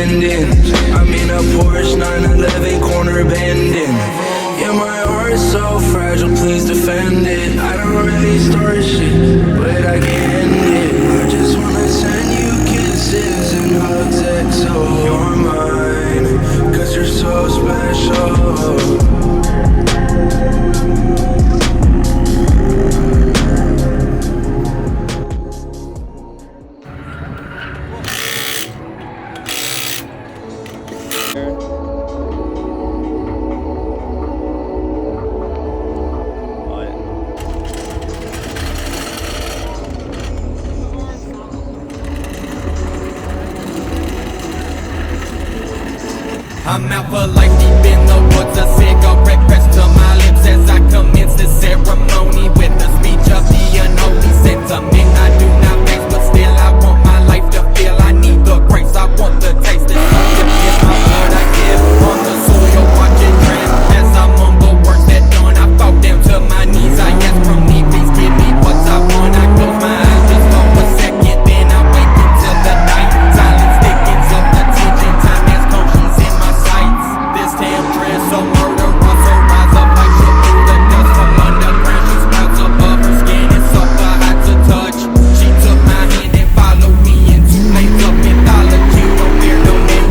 defending. I'm in a Porsche 911 corner bending. Yeah, my heart's so fragile, please defend it. I don't really start shit, but I can end it. I just wanna send you kisses and hugs, XO. You're mine, cause you're so special. I'm out for life deep in the woods, a cigarette pressed to my lips as I commence the ceremony with the speech of the unholy sentiment. I do not face, but still I want my life to feel. I need the grace, I want the taste, the gift, my blood I give on the soil, watching trend as I mumble words that done. I fall down to my knees, I ask from me, please give me what I want. I close my eyes just for a second, then I wake until the night. Silence thickens up the tension, time has come, she's in my sights. This temptress, so murderous, her rise up like she through the dust from underground. She sprouts above her skin, it's so hot to touch. She took my hand and followed me into lanes of mythology. No fear, no name,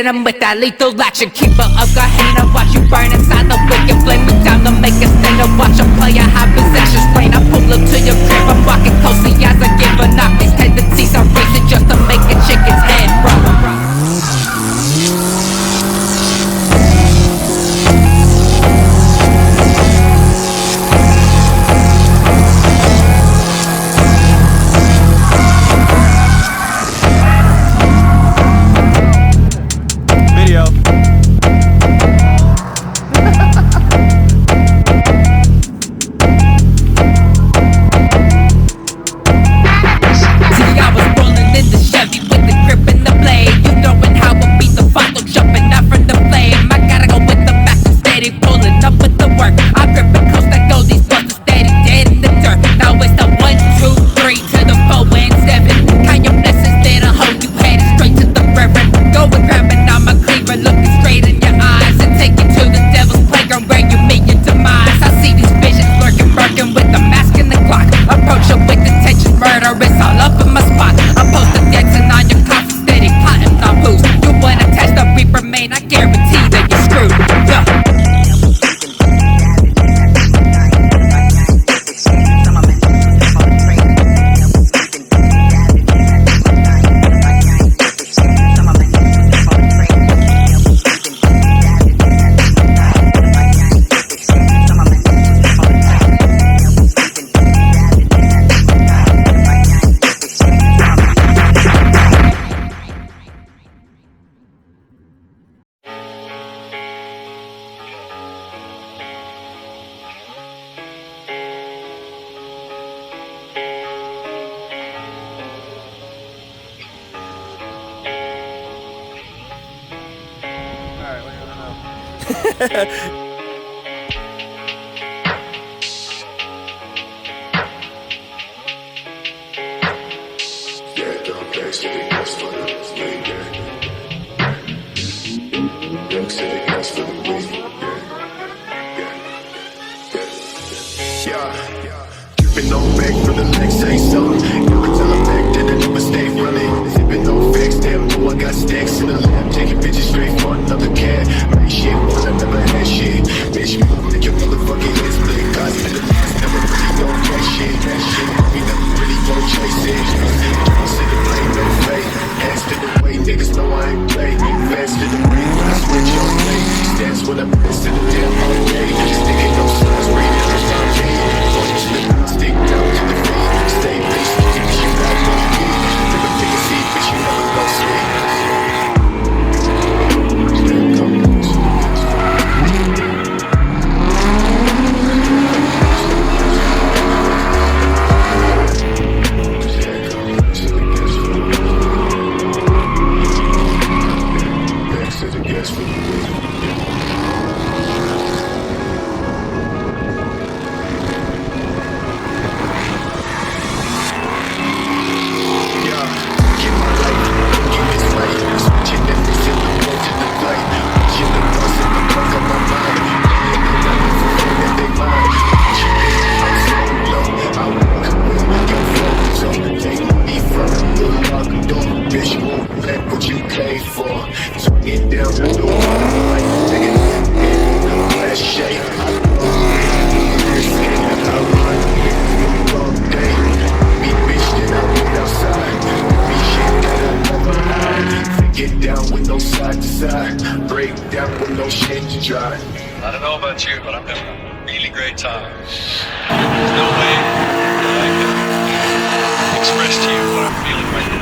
hit him with that lethal action. Keep her up, got hand up, watch you burn inside the wicked flame. We down to make a stand up, watch a player high possession strain. I pull up to your crib, I'm walking closely as I give a knock. These tendencies are racing just to make a chicken's head rock. Keeping no back for the next say something. Never tell a back that I never stay running. Sipping no facts, damn, know I got stacks in the lab. Taking bitches straight for another cat. Make shit, one I never had shit. Bitch, you make your motherfucking head split. God spit the last, never really don't catch shit. We never really gon' chase it. Don't sit and play no fake. Hands to the way, niggas know I ain't play. Fast to the brain when I switch on play. Stats when I press to the damn all day. Sticking no signs, breathing on my head. Stick down to the feet, stay patient, cause you got no feet. Never take a seat, but you never go sleep. Thanks to the guests for the week. I don't know about you, but I'm having a really great time. There's no way that I can express to you what I'm feeling right now.